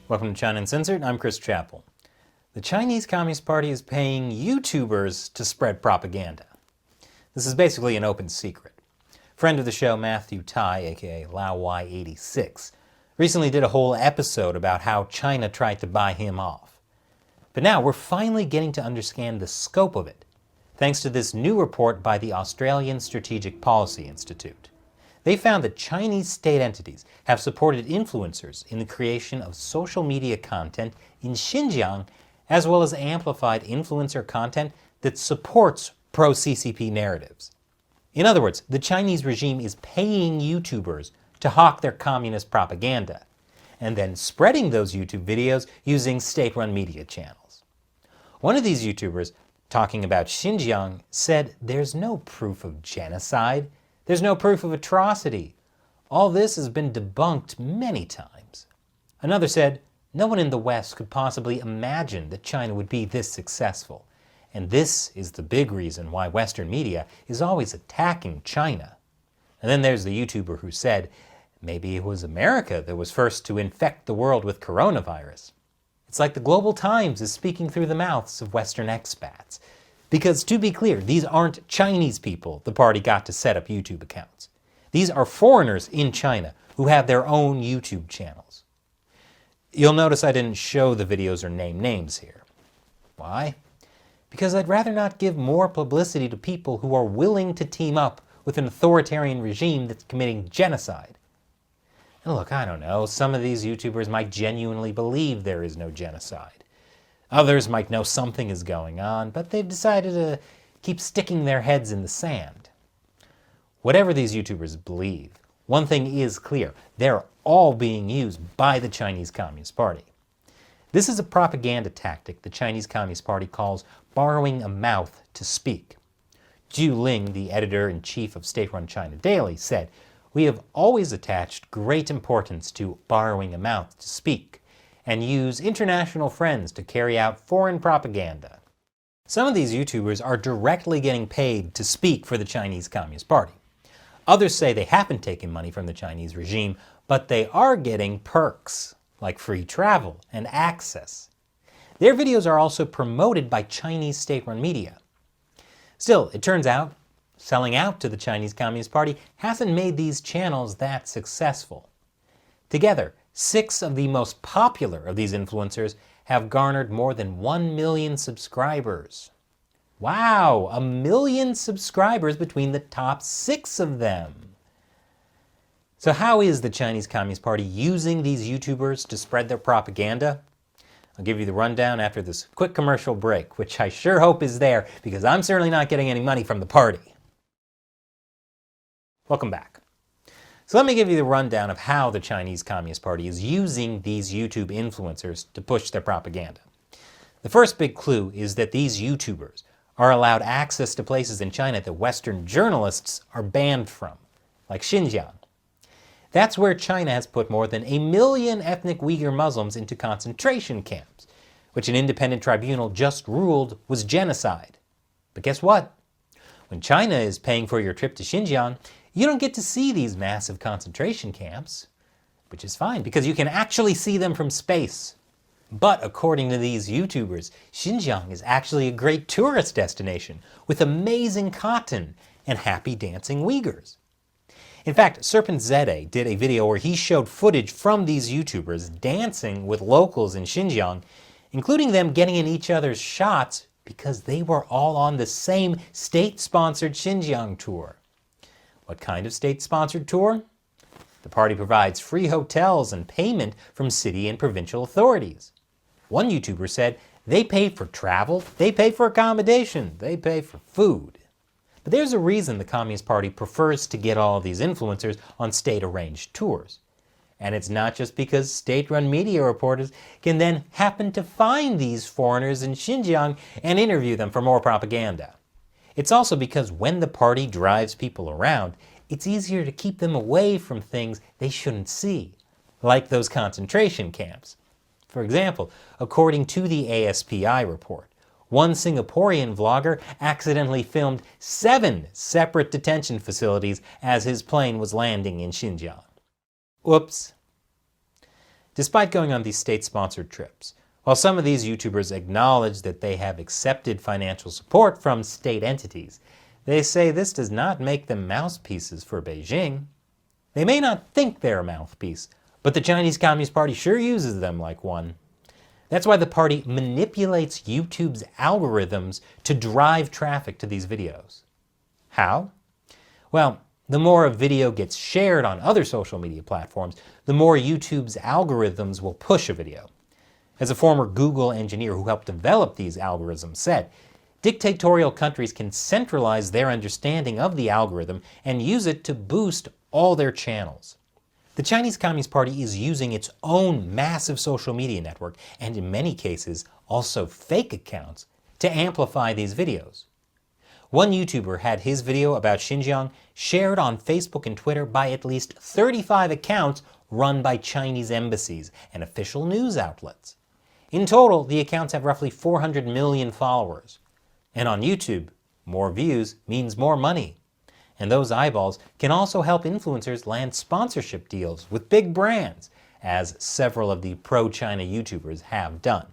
Welcome to China Uncensored. I'm Chris Chappell. The Chinese Communist Party is paying YouTubers to spread propaganda. This is basically an open secret. Friend of the show, Matthew Tai, aka LaoY86, recently did a whole episode about how China tried to buy him off. But now we're finally getting to understand the scope of it, thanks to this new report by the Australian Strategic Policy Institute. They found that Chinese state entities have supported influencers in the creation of social media content in Xinjiang, as well as amplified influencer content that supports pro-CCP narratives. In other words, the Chinese regime is paying YouTubers to hawk their communist propaganda, and then spreading those YouTube videos using state-run media channels. One of these YouTubers, talking about Xinjiang, said there's no proof of genocide. There's no proof of atrocity. All this has been debunked many times. Another said, no one in the West could possibly imagine that China would be this successful. And this is the big reason why Western media is always attacking China. And then there's the YouTuber who said, maybe it was America that was first to infect the world with coronavirus. It's like the Global Times is speaking through the mouths of Western expats. Because, to be clear, these aren't Chinese people the party got to set up YouTube accounts. These are foreigners in China who have their own YouTube channels. You'll notice I didn't show the videos or name names here. Why? Because I'd rather not give more publicity to people who are willing to team up with an authoritarian regime that's committing genocide. And look, I don't know, some of these YouTubers might genuinely believe there is no genocide. Others might know something is going on, but they've decided to keep sticking their heads in the sand. Whatever these YouTubers believe, one thing is clear. They're all being used by the Chinese Communist Party. This is a propaganda tactic the Chinese Communist Party calls borrowing a mouth to speak. Zhu Ling, the editor-in-chief of state-run China Daily, said, "We have always attached great importance to borrowing a mouth to speak, and use international friends to carry out foreign propaganda." Some of these YouTubers are directly getting paid to speak for the Chinese Communist Party. Others say they haven't taken money from the Chinese regime, but they are getting perks, like free travel and access. Their videos are also promoted by Chinese state-run media. Still, it turns out, selling out to the Chinese Communist Party hasn't made these channels that successful. Together, 6 of the most popular of these influencers have garnered more than 1 million subscribers. Wow, 1 million subscribers between the top 6 of them. So how is the Chinese Communist Party using these YouTubers to spread their propaganda? I'll give you the rundown after this quick commercial break, which I sure hope is there, because I'm certainly not getting any money from the party. Welcome back. So let me give you the rundown of how the Chinese Communist Party is using these YouTube influencers to push their propaganda. The first big clue is that these YouTubers are allowed access to places in China that Western journalists are banned from, like Xinjiang. That's where China has put more than 1 million ethnic Uyghur Muslims into concentration camps, which an independent tribunal just ruled was genocide. But guess what? When China is paying for your trip to Xinjiang, you don't get to see these massive concentration camps, which is fine because you can actually see them from space. But according to these YouTubers, Xinjiang is actually a great tourist destination with amazing cotton and happy dancing Uyghurs. In fact, Serpent Zede did a video where he showed footage from these YouTubers dancing with locals in Xinjiang, including them getting in each other's shots because they were all on the same state-sponsored Xinjiang tour. What kind of state-sponsored tour? The party provides free hotels and payment from city and provincial authorities. One YouTuber said they pay for travel, they pay for accommodation, they pay for food. But there's a reason the Communist Party prefers to get all of these influencers on state-arranged tours. And it's not just because state-run media reporters can then happen to find these foreigners in Xinjiang and interview them for more propaganda. It's also because when the party drives people around, it's easier to keep them away from things they shouldn't see, like those concentration camps. For example, according to the ASPI report, one Singaporean vlogger accidentally filmed 7 separate detention facilities as his plane was landing in Xinjiang. Whoops. Despite going on these state-sponsored trips, while some of these YouTubers acknowledge that they have accepted financial support from state entities, they say this does not make them mouthpieces for Beijing. They may not think they're a mouthpiece, but the Chinese Communist Party sure uses them like one. That's why the party manipulates YouTube's algorithms to drive traffic to these videos. How? Well, the more a video gets shared on other social media platforms, the more YouTube's algorithms will push a video. As a former Google engineer who helped develop these algorithms said, dictatorial countries can centralize their understanding of the algorithm and use it to boost all their channels. The Chinese Communist Party is using its own massive social media network, and in many cases also fake accounts, to amplify these videos. One YouTuber had his video about Xinjiang shared on Facebook and Twitter by at least 35 accounts run by Chinese embassies and official news outlets. In total, the accounts have roughly 400 million followers. And on YouTube, more views means more money. And those eyeballs can also help influencers land sponsorship deals with big brands, as several of the pro-China YouTubers have done.